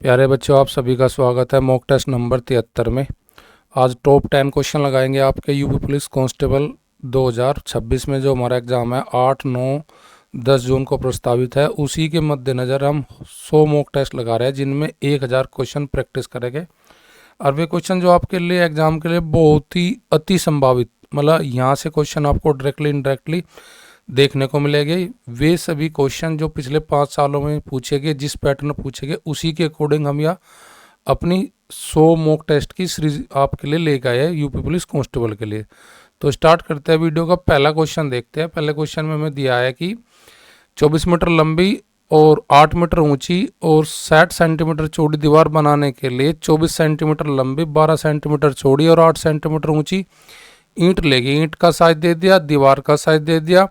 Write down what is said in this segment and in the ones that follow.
प्यारे बच्चों, आप सभी का स्वागत है मॉक टेस्ट नंबर 73 में। आज टॉप 10 क्वेश्चन लगाएंगे आपके यूपी पुलिस कांस्टेबल 2026 में। जो हमारा एग्ज़ाम है 8, 9, 10 जून को प्रस्तावित है, उसी के मद्देनज़र हम 100 मॉक टेस्ट लगा रहे हैं, जिनमें 1000 क्वेश्चन प्रैक्टिस करेंगे। और वे क्वेश्चन जो आपके लिए एग्ज़ाम के लिए बहुत ही अति संभावित, मतलब यहाँ से क्वेश्चन आपको डायरेक्टली इनडायरेक्टली देखने को मिलेंगे। वे सभी क्वेश्चन जो पिछले 5 सालों में पूछे गए, जिस पैटर्न में पूछे गए, उसी के अकॉर्डिंग हम यहाँ अपनी 100 मॉक टेस्ट की सीरीज आपके लिए लेकर आए हैं यूपी पुलिस कांस्टेबल के लिए। तो स्टार्ट करते हैं वीडियो का। पहला क्वेश्चन देखते हैं। पहले क्वेश्चन में हमें दिया है कि 24 मीटर लंबी और 8 मीटर ऊंची और 60 सेंटीमीटर चौड़ी दीवार बनाने के लिए 24 सेंटीमीटर लंबी, 12 सेंटीमीटर चौड़ी और 8 सेंटीमीटर ऊंची ईंट लेगी। ईंट का साइज दे दिया, दीवार का साइज दे दिया।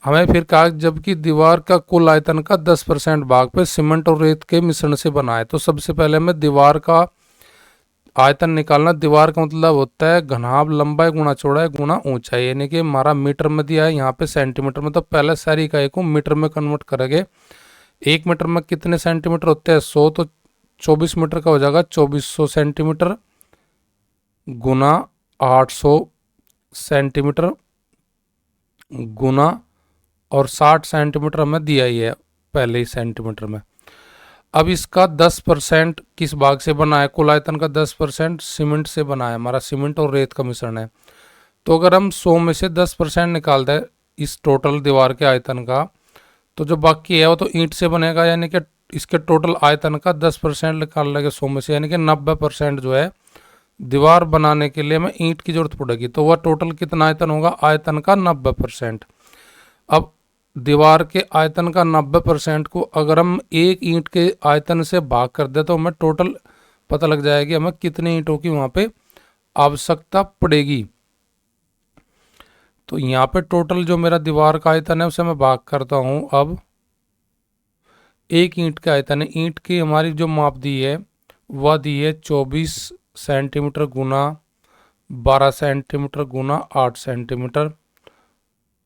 हमें फिर कहा जबकि दीवार का कुल आयतन का 10% भाग पे सीमेंट और रेत के मिश्रण से बना है। तो सबसे पहले हमें दीवार का आयतन निकालना। दीवार का मतलब होता है घनाभ, लंबाई गुणा चौड़ाई गुणा ऊंचाई, यानी कि हमारा मीटर में दिया है, यहाँ पे सेंटीमीटर में। तो पहले सारी इकाई को मीटर में कन्वर्ट करेंगे। 1 मीटर में कितने सेंटीमीटर होते हैं? 100। तो 24 मीटर का हो जाएगा 2400 सेंटीमीटर गुना 800 सेंटीमीटर गुना, और 60 सेंटीमीटर हमें दिया ही है पहले ही सेंटीमीटर में। अब इसका 10% किस भाग से बना है? कुल आयतन का 10% सीमेंट से बना है, हमारा सीमेंट और रेत का मिश्रण है। तो अगर हम 100 में से 10% निकाल दें इस टोटल दीवार के आयतन का, तो जो बाकी है वो तो ईंट से बनेगा, यानी कि इसके टोटल आयतन का 10% निकाल लेंगे 100 में से, यानी कि 90% जो है दीवार बनाने के लिए हमें ईंट की जरूरत पड़ेगी। तो वह टोटल कितना आयतन होगा? आयतन का 90%। अब दीवार के आयतन का 90% को अगर हम एक ईंट के आयतन से भाग कर दे तो हमें टोटल पता लग जाएगी हमें कितनी ईंटों की वहां पे आवश्यकता पड़ेगी। तो यहाँ पे टोटल जो मेरा दीवार का आयतन है उसे मैं भाग करता हूँ। अब एक ईंट का आयतन है, ईंट की हमारी जो माप दी है वह दी है 24 सेंटीमीटर गुना 12 सेंटीमीटर गुना 8 सेंटीमीटर,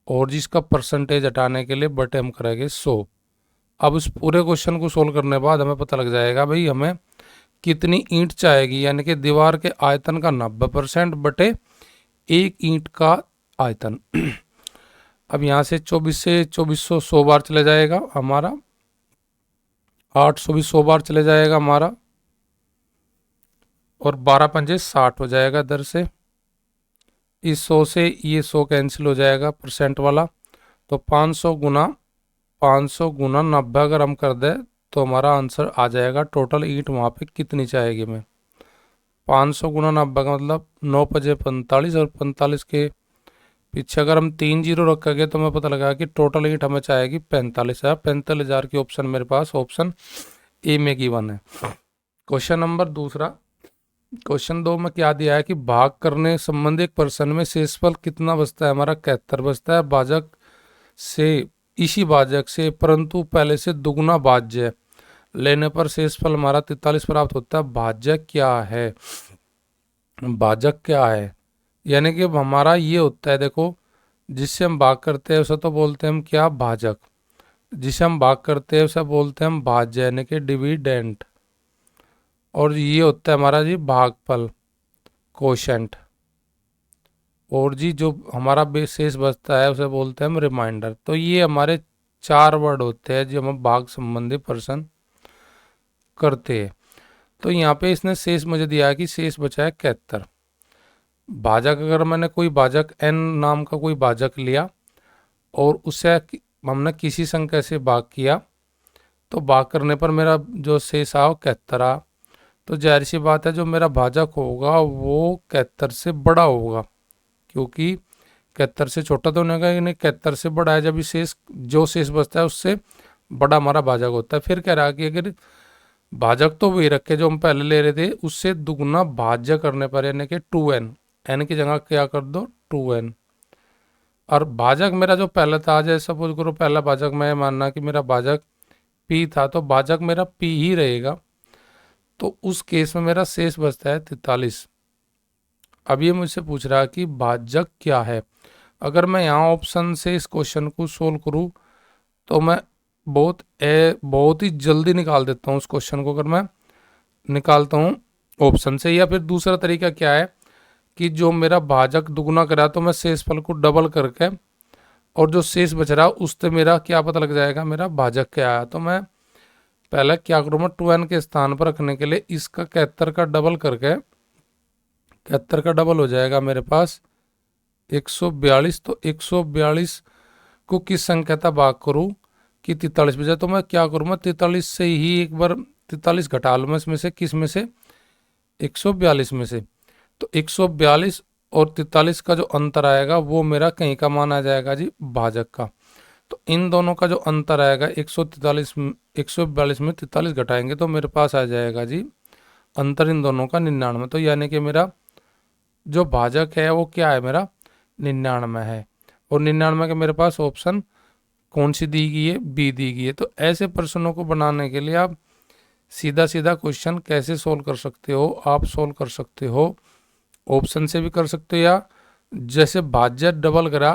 और जिसका परसेंटेज हटाने के लिए बटे हम करेंगे 100। अब इस पूरे क्वेश्चन को सोल्व करने बाद हमें पता लग जाएगा भाई हमें कितनी ईंट चाहिए, यानी कि दीवार के आयतन का 90% बटे एक ईंट का आयतन। अब यहाँ से 24 से 2400 100 बार चले जाएगा हमारा, 800 भी 100 बार चले जाएगा हमारा, और 12 पंजे 60 हो जाएगा इधर से। इस 100 से ये 100 कैंसिल हो जाएगा परसेंट वाला। तो 500 गुना 90 अगर हम कर दें तो हमारा आंसर आ जाएगा टोटल ईंट वहाँ पे कितनी चाहिए हमें। 500 गुना 90 का मतलब 9 पजे 45, और 45 के पीछे अगर हम 3 जीरो रखेंगे तो हमें पता लगा कि टोटल ईंट हमें चाहेगी 45,000। 45,000 की ऑप्शन मेरे पास ऑप्शन ए में गिवन है। क्वेश्चन नंबर दूसरा। क्वेश्चन 2 में क्या दिया है कि भाग करने संबंधी एक प्रश्न में शेषफल कितना बचता है? हमारा 71 बचता है भाजक से, इसी भाजक से परंतु पहले से दुगुना भाज्य लेने पर शेषफल हमारा 43 प्राप्त होता है। भाजक क्या है? भाजक क्या है? यानी कि हमारा ये होता है, देखो, जिससे हम भाग करते हैं उसे तो बोलते हैं हम क्या? भाजक। जिसे हम भाग करते हैं उसे बोलते हैं हम भाज्य, यानी कि डिविडेंड। और ये होता है हमारा जी भागफल, कोशेंट। और जी जो हमारा शेष बचता है उसे बोलते हैं हम रिमाइंडर। तो ये हमारे 4 वर्ड होते हैं जो हम भाग संबंधी प्रश्न करते हैं। तो यहाँ पे इसने शेष मुझे दिया है कि शेष बचा है 71। भाजक, अगर मैंने कोई भाजक n नाम का कोई भाजक लिया और उससे हमने किसी संख्या से भाग किया, तो भाग करने पर मेरा जो शेष आया 71 आ। तो जाहिर सी बात है जो मेरा भाजक होगा वो 71 से बड़ा होगा, क्योंकि 71 से छोटा तो नहीं होगा, 71 से बड़ा है। जब शेष जो शेष बचता है उससे बड़ा हमारा भाजक होता है। फिर कह रहा कि अगर भाजक तो वही रखे जो हम पहले ले रहे थे, उससे दुगुना भाज्य करने पर, यानी कि 2n, n की जगह क्या कर दो 2n। और भाजक मेरा जो पहला था, जैसे सपोज करो पहला भाजक मैं मानना कि मेरा भाजक p था, तो भाजक मेरा p ही रहेगा। तो उस केस में मेरा शेष बचता है 43। अब ये मुझसे पूछ रहा है कि भाजक क्या है। अगर मैं यहाँ ऑप्शन से इस क्वेश्चन को सोल्व करूँ तो मैं बहुत ही जल्दी निकाल देता हूँ उस क्वेश्चन को, अगर मैं निकालता हूँ ऑप्शन से। या फिर दूसरा तरीका क्या है कि जो मेरा भाजक दुगुना करा तो मैं शेषफल को डबल करके और जो शेष बच रहा उससे मेरा क्या पता लग जाएगा, मेरा भाजक क्या आया। तो मैं पहले क्या करूँगा, 2n के स्थान पर रखने के लिए इसका 71 का डबल करके, 71 का डबल हो जाएगा मेरे पास 142। तो 142 को किस संख्या था भाग करूँ कि 43 बजे, तो मैं क्या करूँ, मैं 43 से ही एक बार 43 घटा लूँ इसमें से, किस में से, 142 में से। तो 142 और 43 का जो अंतर आएगा वो मेरा कहीं का मान आ जाएगा जी, भाजक का। तो इन दोनों का जो अंतर आएगा 142 में 43 घटाएंगे तो मेरे पास आ जाएगा जी अंतर इन दोनों का 99। तो यानी कि मेरा जो भाजक है वो क्या है, मेरा 99 है। और 99 के मेरे पास ऑप्शन कौन सी दी गई है, बी दी गई है। तो ऐसे प्रश्नों को बनाने के लिए आप सीधा सीधा क्वेश्चन कैसे सोल्व कर सकते हो, आप सोल्व कर सकते हो ऑप्शन से भी कर सकते हो, या जैसे भाज्य डबल करा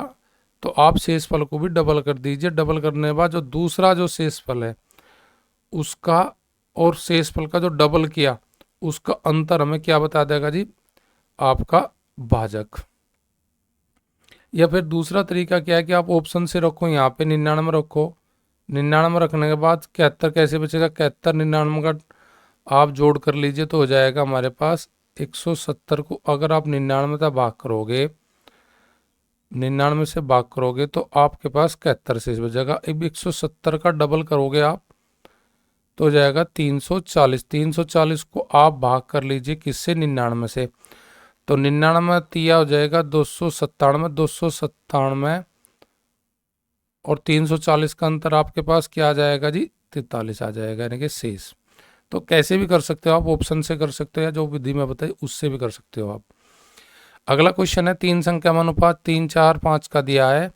तो आप शेषफल को भी डबल कर दीजिए। डबल करने के बाद जो दूसरा जो शेषफल है उसका और शेषफल का जो डबल किया उसका अंतर हमें क्या बता देगा जी, आपका भाजक। या फिर दूसरा तरीका क्या है कि आप ऑप्शन से रखो, यहाँ पे 99 रखो, 99 रखने के बाद 71 कैसे बचेगा, 71 99 का आप जोड़ कर लीजिए तो हो जाएगा हमारे पास 170 को अगर आप 99 से भाग करोगे, 99 से भाग करोगे तो आपके पास 71 शेष बचेगा। अब 170 का डबल करोगे आप तो हो जाएगा 340। 340 को आप भाग कर लीजिए किससे, 99 से। तो 99 तिया हो जाएगा 297, 297 और 340 का अंतर आपके पास क्या आ जाएगा जी, 43 आ जाएगा, यानी कि शेष। तो कैसे भी कर सकते हो आप, ऑप्शन से कर सकते हो या जो विधि में बताई उससे भी कर सकते हो आप। अगला क्वेश्चन है, तीन संख्या में अनुपात 3, 4, 5 का दिया है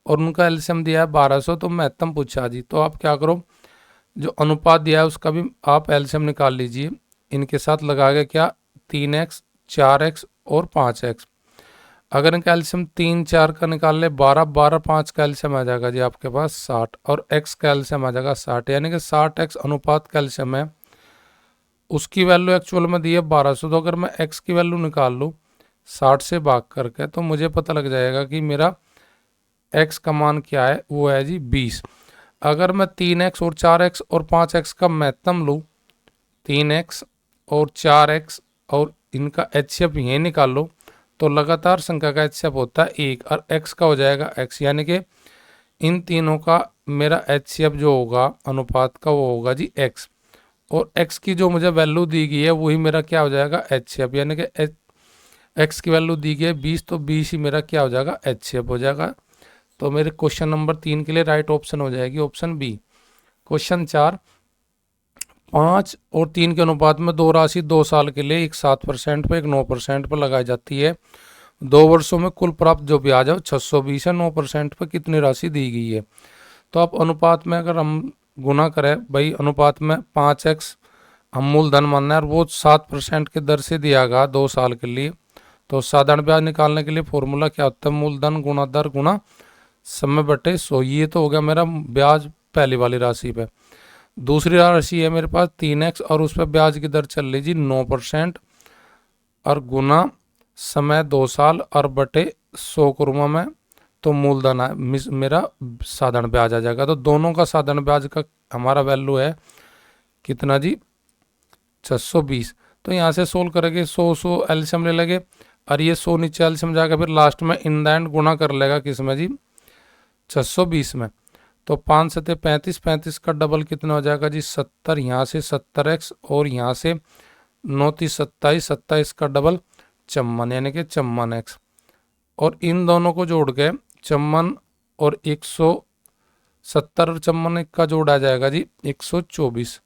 और उनका एलसीएम दिया है 1200। तो महत्तम पूछा जी, तो आप क्या करो, जो अनुपात दिया है उसका भी आप एलसीएम निकाल लीजिए। इनके साथ लगा के क्या, 3x, 4x और 5x। अगर इनका एलसीएम 3, 4 का निकाल ले 12, 12, 5 का एलसीएम आ जाएगा जी आपके पास 60 और x का एलसीएम आ जाएगा 60, यानी कि 60x अनुपात का एलसीएम है। उसकी वैल्यू एक्चुअल में दी है 1200। तो अगर मैं x की वैल्यू निकाल लूँ 60 से भाग करके तो मुझे पता लग जाएगा कि मेरा x का मान क्या है, वो है जी 20। अगर मैं 3x और 4x और 5x का महत्तम लूँ, 3x और 4x और इनका एचसीएफ ये निकाल लो तो लगातार संख्या का एचसीएफ होता है 1 और x का हो जाएगा x, यानी कि इन तीनों का मेरा एचसीएफ जो होगा अनुपात का वो होगा जी x। और x की जो मुझे वैल्यू दी गई है वही मेरा क्या हो जाएगा एचसीएफ, यानी कि x की वैल्यू दी गई है 20, तो 20 ही मेरा क्या हो जाएगा एचसीएफ हो जाएगा। तो मेरे क्वेश्चन नंबर 3 के लिए राइट ऑप्शन हो जाएगी ऑप्शन बी। क्वेश्चन 4, 5 और 3 के अनुपात में दो राशि 2 साल के लिए एक 7% पर एक 9% पर लगाई जाती है। 2 वर्षों में कुल प्राप्त जो ब्याज है 620 है, 9% पर कितनी राशि दी गई है। तो आप अनुपात में अगर हम गुना करें भाई, अनुपात में 5x हम मूलधन मानना है और वो 7% के दर से दिया गया 2 साल के लिए। तो साधारण ब्याज निकालने के लिए फॉर्मूला क्या होता है, मूलधन गुना दर गुना समय बटे 100। ये तो हो गया मेरा ब्याज पहली वाली राशि पे। दूसरी राशि है मेरे पास 3x और उस पर ब्याज की दर चल रही जी 9% और गुना समय 2 साल और बटे 100 करूँगा मैं, तो मूलधन मेरा साधारण ब्याज आ जाएगा। तो दोनों का साधारण ब्याज का हमारा वैल्यू है कितना जी, 620। तो यहाँ से सोल्व करेंगे 100 एलसीएम ले लेंगे और ये 100 नीचे एलसीएम जाएगा, फिर लास्ट में इन द एंड गुना कर लेगा किस में जी, 620 में। तो 5 7 35, 35 का डबल कितना हो जाएगा जी 70, यहाँ से 70x और यहाँ से 9 30 27, 27 का डबल 54, यानी कि 54x। और इन दोनों को जोड़ के 54 और 170 और 54 का जोड़ आ जाएगा जी 124।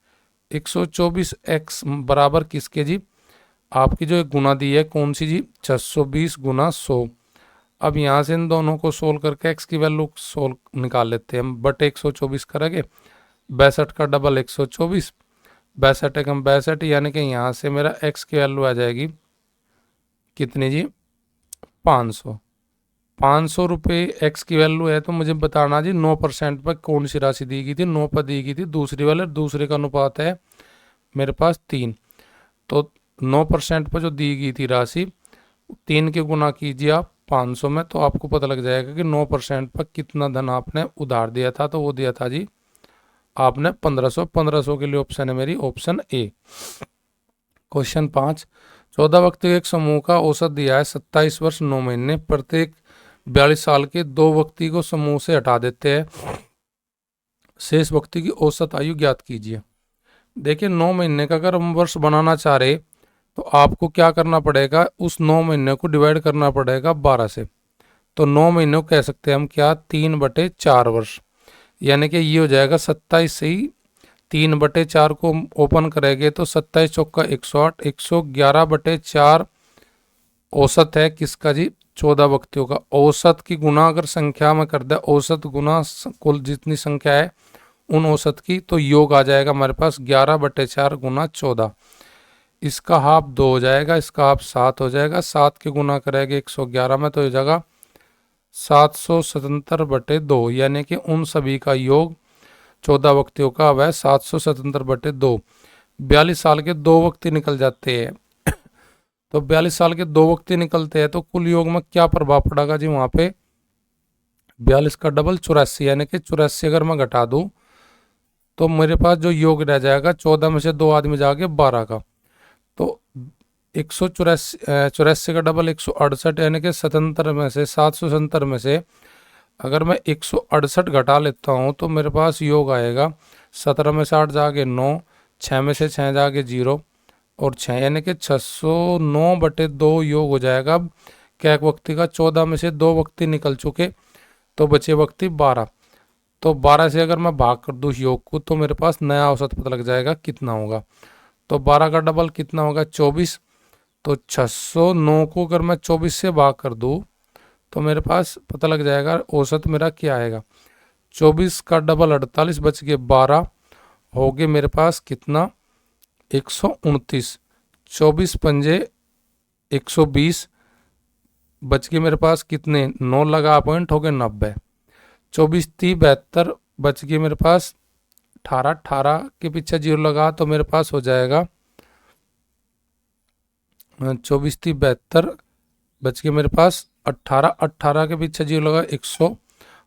124x बराबर किसके जी, आपकी जो एक गुना दी है कौन सी जी, 620 गुना 100। अब यहाँ से इन दोनों को सोल्व करके x की वैल्यू सोल्व निकाल लेते हैं हम, बटे 124 करेंगे, 62 का डबल 124, 62 एकम 62, यानी कि यहाँ से मेरा x की वैल्यू आ जाएगी कितनी जी, 500। ₹500 एक्स की वैल्यू है, तो मुझे बताना जी 9% पर कौन सी राशि दी गई थी। 9 पर दी गई थी दूसरी वाले, दूसरे का अनुपात है मेरे पास 3। तो 9% पर जो दी गई थी राशि 3 के गुना कीजिए आप 500 में, तो आपको पता लग जाएगा कि 9% पर कितना धन आपने उधार दिया था। तो वो दिया था जी आपने 1500। 1500 के लिए ऑप्शन है मेरी ऑप्शन ए। क्वेश्चन 5, 14 व्यक्तियों के एक समूह का औसत दिया है 27 वर्ष 9 महीने। प्रत्येक 42 साल के 2 व्यक्ति को समूह से हटा देते हैं, शेष व्यक्ति की औसत आयु ज्ञात कीजिए। देखिए 9 महीने का अगर हम वर्ष बनाना चाह रहे तो आपको क्या करना पड़ेगा, उस 9 महीने को डिवाइड करना पड़ेगा 12 से। तो 9 महीने को कह सकते हैं हम क्या, 3/4 वर्ष, यानी कि ये हो जाएगा 27 से ही 3/4 को ओपन करेंगे तो 27 चौका 108, 111/4 औसत है किसका जी, 14 व्यक्तियों का। औसत की गुना अगर संख्या में कर दे, औसत गुना कुल जितनी संख्या है उन औसत की, तो योग आ जाएगा हमारे पास 11/4 गुना 14। इसका हाफ 2 हो जाएगा, इसका हाफ 7 हो जाएगा। 7 के गुना करेंगे 111 में तो हो जाएगा 777/2, यानी कि उन सभी का योग 14 व्यक्तियों का वह 777/2। 42 साल के 2 व्यक्ति निकल जाते हैं तो 42 साल के 2 व्यक्ति निकलते हैं तो कुल योग में क्या प्रभाव पड़ेगा जी, वहां पे 42 का डबल 84, यानी कि 84 अगर मैं घटा दूं तो मेरे पास जो योग रह जाएगा 14 में से 2 आदमी जाके 12 का, तो 184 का डबल 168, यानी कि 77 में से 777 में से अगर मैं 168 घटा लेता हूँ तो मेरे पास योग आएगा 17 में से 8 जाके 9, 6 में से 6 जाके 0 और 6, यानी कि 609/2 योग हो जाएगा। अब क्या एक व्यक्ति का 14 में से 2 व्यक्ति निकल चुके तो बचे व्यक्ति 12। तो 12 से अगर मैं भाग कर दूँ योग को तो मेरे पास नया औसत पता लग जाएगा कितना होगा। तो 12 का डबल कितना होगा 24, तो 609 को अगर मैं 24 से भाग कर दूँ तो मेरे पास पता लग जाएगा औसत मेरा क्या आएगा। 24 का डबल 48 बच के 12 हो गए मेरे पास कितना 129। 24 पंजे 120 बच के मेरे पास कितने 9 लगा पॉइंट हो गए 90। 24 30 72 बच गए मेरे पास 18। 18 के पीछे 0 लगा तो मेरे पास हो जाएगा 24 30 72 बच के मेरे पास 18। 18 के पीछे 0 लगा 100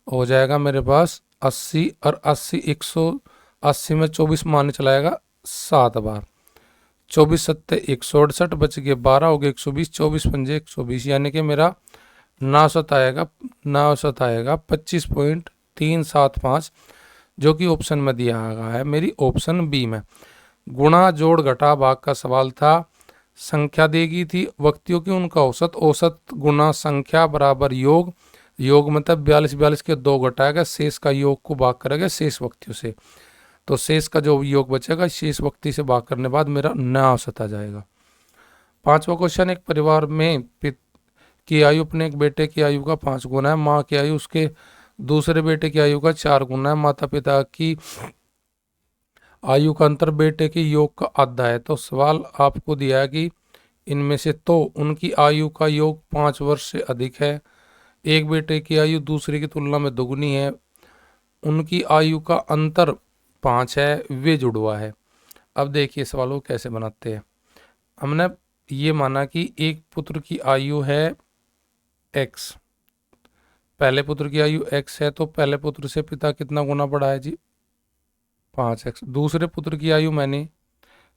हो जाएगा मेरे पास 80 और 80 180 में 24 मारने चलाएगा 7 बार। 24 सत्ते 168 बच गए 12 हो गए 120। 24 पंजे 120, यानी कि मेरा नासत आएगा 25.375 जो कि ऑप्शन में दिया गया है मेरी ऑप्शन बी में। गुणा जोड़ घटा भाग का सवाल था। संख्या दी गई थी व्यक्तियों की, उनका औसत, औसत गुना संख्या बराबर योग। योग मतलब 42 के 2 घटाएगा, शेष का योग को भाग करेगा शेष व्यक्तियों से, तो शेष का जो योग बचेगा शेष व्यक्ति से भाग करने बाद मेरा नया औसत आ जाएगा। 5वां क्वेश्चन, एक परिवार में की आयु अपने एक बेटे की आयु का 5 गुना है, माँ की आयु उसके दूसरे बेटे की आयु का 4 गुना है, माता पिता की आयु का अंतर बेटे के योग का आधा है। तो सवाल आपको दिया है कि इनमें से तो उनकी आयु का योग 5 वर्ष से अधिक है, एक बेटे की आयु दूसरे की तुलना में दोगुनी है, उनकी आयु का अंतर 5 है, वे जुड़वा है। अब देखिए सवाल को कैसे बनाते हैं। हमने ये माना कि एक पुत्र की आयु है x, पहले पुत्र की आयु x है तो पहले पुत्र से पिता कितना गुना बढ़ा है जी 5x। दूसरे पुत्र की आयु मैंने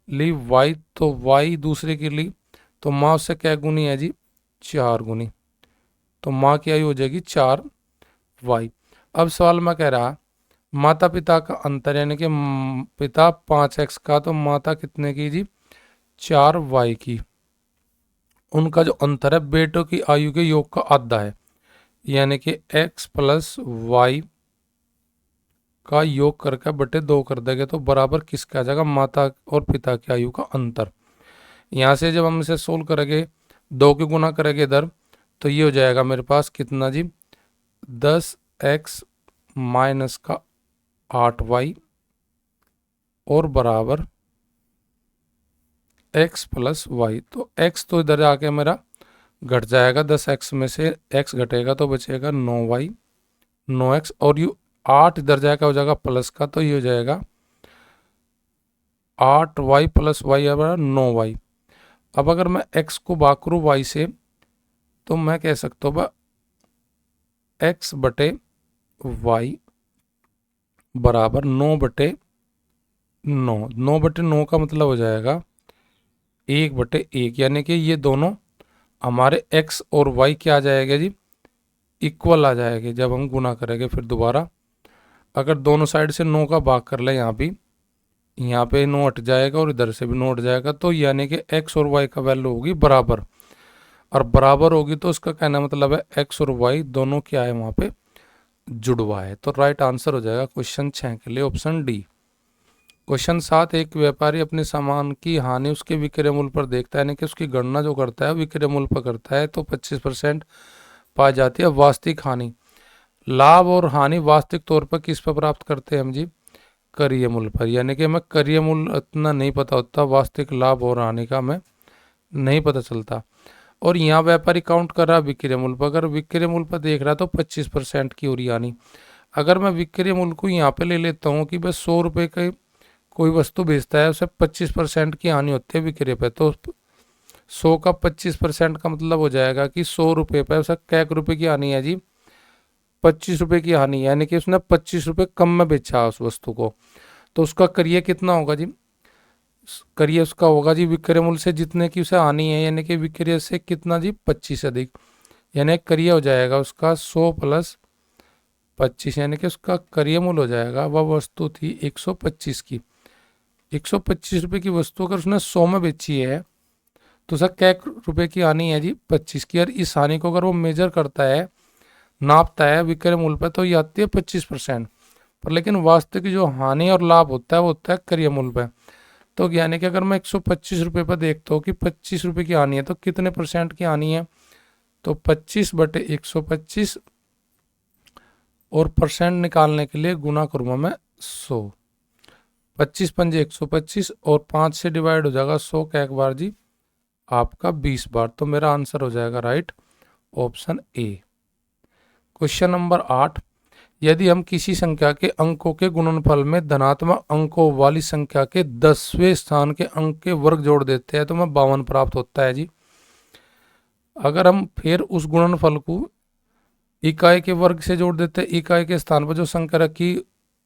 ली y, तो y दूसरे की ली तो माँ उससे क्या गुनी है जी 4 गुनी, तो माँ की आयु हो जाएगी 4y। अब सवाल में कह रहा माता पिता का अंतर, यानी कि पिता 5x का तो माता कितने की जी 4y की, उनका जो अंतर है बेटों की आयु के योग का आधा है, यानी कि x + y का योग करके बटे 2 कर देंगे तो बराबर किसका आ जाएगा, माता और पिता की आयु का अंतर। यहाँ से जब हम इसे सोल्व करेंगे 2 के गुना करेंगे इधर तो ये हो जाएगा मेरे पास कितना जी 10x - 8y और बराबर x + y। तो x तो इधर आके मेरा घट जाएगा 10x में से x घटेगा तो बचेगा 9y 9x, और यू 8 इधर जाएगा हो जाएगा प्लस का, तो ये हो जाएगा 8y प्लस वाई बराबर 9y। अब अगर मैं x को भाग करूँ y से तो मैं कह सकता हूँ x बटे y बराबर 9/9। 9/9 का मतलब हो जाएगा 1/1, यानी कि ये दोनों हमारे x और y क्या आ जाएगा जी, इक्वल आ जाएगा जब हम गुना करेंगे। फिर दोबारा अगर दोनों साइड से 9 का भाग कर ले, यहाँ पे 9 हट जाएगा और इधर से भी 9 हट जाएगा, तो यानी कि x और y का वैल्यू होगी बराबर, और बराबर होगी तो उसका कहना मतलब है x और y दोनों क्या है वहाँ पे जुड़वा है। तो राइट आंसर हो जाएगा क्वेश्चन 6 के लिए ऑप्शन डी। क्वेश्चन 7, एक व्यापारी अपने सामान की हानि उसके विक्रय मूल्य पर देखता है, यानी कि उसकी गणना जो करता है विक्रय मूल्य पर करता है, तो 25% पाई जाती है वास्तविक हानि। लाभ और हानि वास्तविक तौर पर किस पर प्राप्त करते हैं हम जी, क्रय मूल्य पर, यानी कि हमें क्रय मूल्य इतना नहीं पता होता, वास्तविक लाभ और हानि का हमें नहीं पता चलता। और यहाँ व्यापारी काउंट कर रहा है विक्रय मूल्य पर, अगर विक्रय मूल्य पर देख रहा है तो 25% की हो रही हानि। अगर मैं विक्रय मूल्य को यहाँ पे ले लेता हूँ कि बस 100 रुपये का कोई वस्तु बेचता है, उसे 25% की हानि होती है विक्रय पे, तो 100 का 25% का मतलब हो जाएगा कि 100 रुपये पर उसे कै रुपये की हानि है जी, 25 रुपये की हानि है, यानी कि उसने 25 रुपये कम में बेचा उस वस्तु को। तो उसका क्रय कितना होगा जी, क्रय उसका होगा जी विक्रय मूल्य से जितने की उसे हानि है, यानी कि विक्रय से कितना जी 25 अधिक, यानी क्रय हो जाएगा उसका 100 प्लस 25, यानी कि उसका क्रय मूल्य हो जाएगा, वह वस्तु थी 125 की। 125 रुपये की वस्तु अगर उसने 100 में बेची है तो सर कै रुपए की हानि है जी 25 की, और इस हानि को अगर वो मेजर करता है, नापता है विक्रय मूल्य पर, तो ये आती है 25%। पर लेकिन वास्तविक जो हानि और लाभ होता है वो होता है क्रय मूल्य पर। तो यानी कि अगर मैं 125 रुपये पर देखता हूँ कि 25 रुपये की हानि है तो कितने परसेंट की हानि है, तो 25/125, और परसेंट निकालने के लिए गुना करूँगा मैं 100, 25 पंजे 125, और 5 से डिवाइड हो जाएगा 100 का एक बार जी आपका 20 बार। तो मेरा आंसर हो जाएगा right option A. Question number 8, यदि हम किसी संख्या के अंकों के गुणनफल में धनात्मक अंकों वाली संख्या के 10वें स्थान के अंक के वर्ग जोड़ देते हैं तो हमें 52 प्राप्त होता है जी। अगर हम फिर उस गुणनफल को इकाई के वर्ग से जोड़ देते हैं, इकाई के स्थान पर जो संख्या रखी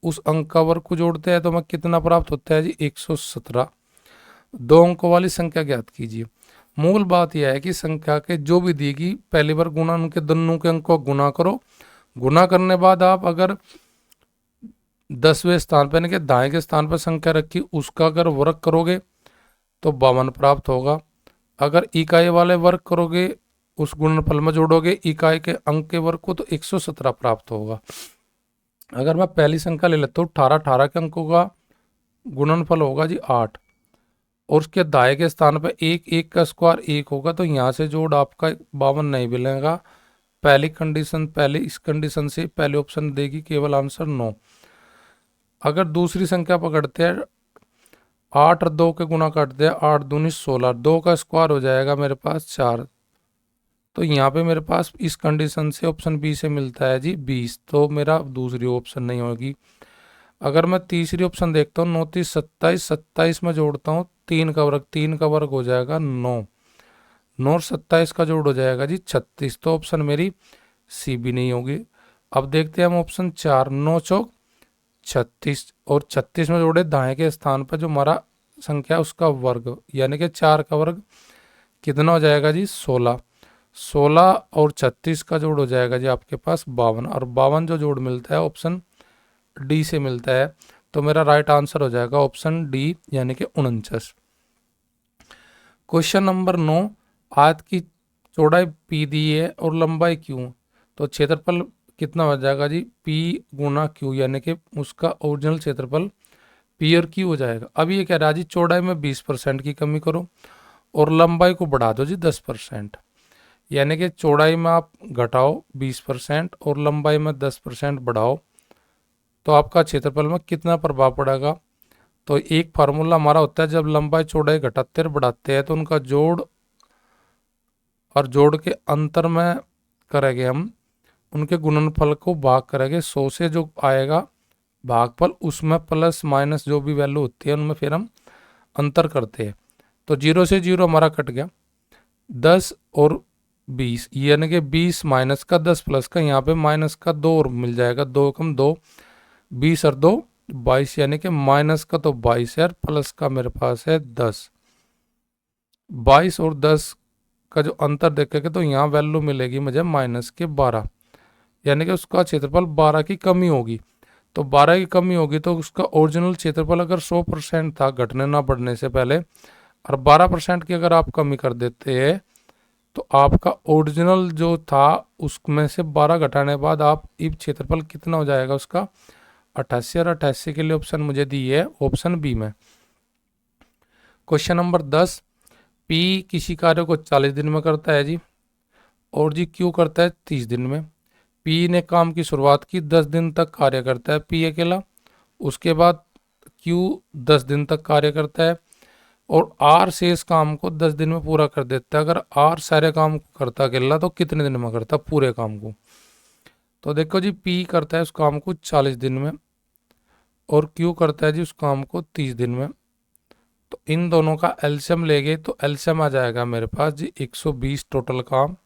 उस अंक का वर्ग को जोड़ते हैं तो हमें कितना प्राप्त होता है जी 117। 2 अंकों वाली संख्या ज्ञात कीजिए। मूल बात यह है कि संख्या के जो भी देगी पहली बार गुणा उनके दोनों के अंकों को गुना करो, गुना करने बाद आप अगर 10वें स्थान पर यानी कि दाएं के स्थान पर संख्या रखी उसका अगर वर्ग करोगे तो 52 प्राप्त होगा। अगर इकाई वाले वर्ग करोगे उस गुणनफल में जोड़ोगे इकाई के अंक के वर्ग को तो 117 प्राप्त होगा। अगर मैं पहली संख्या ले लेता हूँ 18 के अंकों का गुणनफल होगा जी 8, और उसके दाएं के स्थान पर 1 का स्क्वायर 1 होगा, तो यहाँ से जोड़ आपका 52 नहीं मिलेगा। पहली कंडीशन, पहले इस कंडीशन से पहले ऑप्शन देगी केवल आंसर 9। अगर दूसरी संख्या पकड़ते हैं 8 और 2 के गुना करते हैं, 8 दूनी 16, 2 का स्क्वायर हो जाएगा मेरे पास 4, तो यहाँ पे मेरे पास इस कंडीशन से ऑप्शन बी से मिलता है जी 20, तो मेरा दूसरी ऑप्शन नहीं होगी। अगर मैं तीसरी ऑप्शन देखता हूँ 9 3 27, 27 में जोड़ता हूँ 3 का वर्ग, 3 का वर्ग हो जाएगा 9, 9 और 27 का जोड़ हो जाएगा जी 36, तो ऑप्शन मेरी सी भी नहीं होगी। अब देखते हैं हम ऑप्शन 4, 9 चौक 36, और 36 में जोड़े दाएं के स्थान पर जो हमारा संख्या है उसका वर्ग, यानी कि 4 का वर्ग कितना हो जाएगा जी 16, 16 और 36 का जोड़ हो जाएगा जी आपके पास 52, और 52 जो जोड़ मिलता है ऑप्शन डी से मिलता है, तो मेरा राइट आंसर हो जाएगा ऑप्शन डी यानी कि 49। क्वेश्चन नंबर 9, आयत की चौड़ाई पी दी है और लंबाई क्यू, तो क्षेत्रफल कितना हो जाएगा जी P गुना Q, यानी कि उसका ओरिजिनल क्षेत्रफल P और Q हो जाएगा। अब ये कह रहा है जी चौड़ाई में 20% की कमी करो और लंबाई को बढ़ा दो जी 10%, यानी कि चौड़ाई में आप घटाओ 20% और लंबाई में 10% बढ़ाओ, तो आपका क्षेत्रफल में कितना प्रभाव पड़ेगा। तो एक फार्मूला हमारा होता है जब लंबाई चौड़ाई घटाते और बढ़ाते हैं तो उनका जोड़ और जोड़ के अंतर में करेंगे हम उनके गुणनफल को भाग करेंगे 100 से, जो आएगा भागफल उसमें प्लस माइनस जो भी वैल्यू होती है उनमें फिर हम अंतर करते हैं। तो 0 से 0 हमारा कट गया, 10 और 20 यानी कि 20 माइनस का 10 प्लस का, यहाँ पे माइनस का 2 और मिल जाएगा, 2 कम 2, 20 और 2 22 यानी कि माइनस का तो 22 है और प्लस का मेरे पास है 10। 22 और 10 का जो अंतर देखेंगे तो यहाँ वैल्यू मिलेगी मुझे माइनस के 12, यानी कि उसका क्षेत्रफल 12 की कमी होगी। तो 12 की कमी होगी तो उसका ओरिजिनल क्षेत्रफल अगर 100% था घटने ना बढ़ने से पहले, और 12% की अगर आप कमी कर देते हैं तो आपका ओरिजिनल जो था उसमें से 12 घटाने के बाद आप इब क्षेत्रफल कितना हो जाएगा उसका 88, और 88 के लिए ऑप्शन मुझे दी है ऑप्शन बी में। क्वेश्चन नंबर 10, पी किसी कार्य को 40 दिन में करता है जी, और जी क्यू करता है 30 दिन में। पी ने काम की शुरुआत की 10 दिन तक कार्य करता है पी अकेला, उसके बाद क्यू 10 दिन तक कार्य करता है और आर से इस काम को 10 दिन में पूरा कर देता है। अगर आर सारे काम को करता अकेला तो कितने दिन में करता पूरे काम को? तो देखो जी, पी करता है उस काम को 40 दिन में और क्यू करता है जी उस काम को 30 दिन में। तो इन दोनों का एलसीएम लेंगे तो एलसीएम आ जाएगा मेरे पास जी 120 टोटल काम।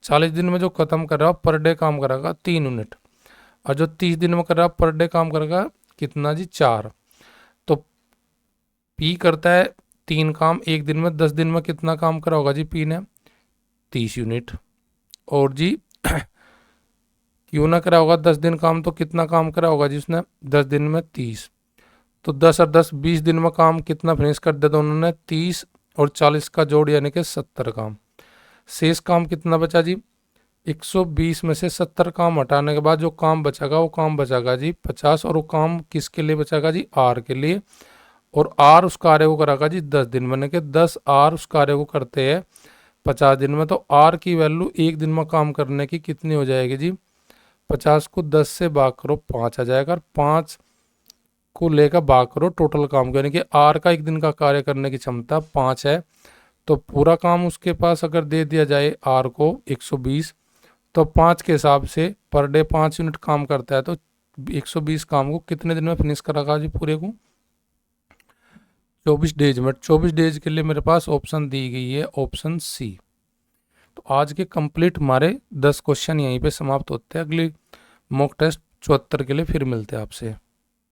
40 दिन में जो खत्म कर रहा है पर डे काम करेगा 3 यूनिट, और जो 30 दिन में कर रहा है पर डे काम करेगा कितना जी 4। तो पी करता है 3 काम एक दिन में, 10 दिन में कितना काम करा होगा जी पी ने 30 यूनिट, और जी क्यू ना करा होगा 10 दिन काम, तो कितना काम करा होगा जी उसने 10 दिन में 30। तो 10 और 10 20 दिन में काम कितना फिनिश कर दिया उन्होंने 30 और 40 का जोड़ यानी कि 70 काम। शेष काम कितना बचा जी 120 में से 70 काम हटाने के बाद जो काम बचेगा वो काम बचेगा जी 50, और वो काम किसके लिए बचेगा जी आर के लिए, और आर उस कार्य को करागा जी 10 दिन में, कि 10 आर उस कार्य को करते हैं 50 दिन में। तो आर की वैल्यू एक दिन में काम करने की कितनी हो जाएगी जी 50 को 10 से भाग करो 5 आ जाएगा, और 5 को लेकर भाग करो टोटल काम को, यानी कि आर का एक दिन का कार्य करने की क्षमता 5 है। तो पूरा काम उसके पास अगर दे दिया जाए आर को 120, तो 5 के हिसाब से पर डे 5 यूनिट काम करता है, तो 120 काम को कितने दिन में फिनिश करेगा जी पूरे को 24 डेज में। 24 डेज के लिए मेरे पास ऑप्शन दी गई है ऑप्शन सी। तो आज के कंप्लीट हमारे 10 क्वेश्चन यहीं पे समाप्त होते हैं। अगली मॉक टेस्ट 74 के लिए फिर मिलते हैं आपसे।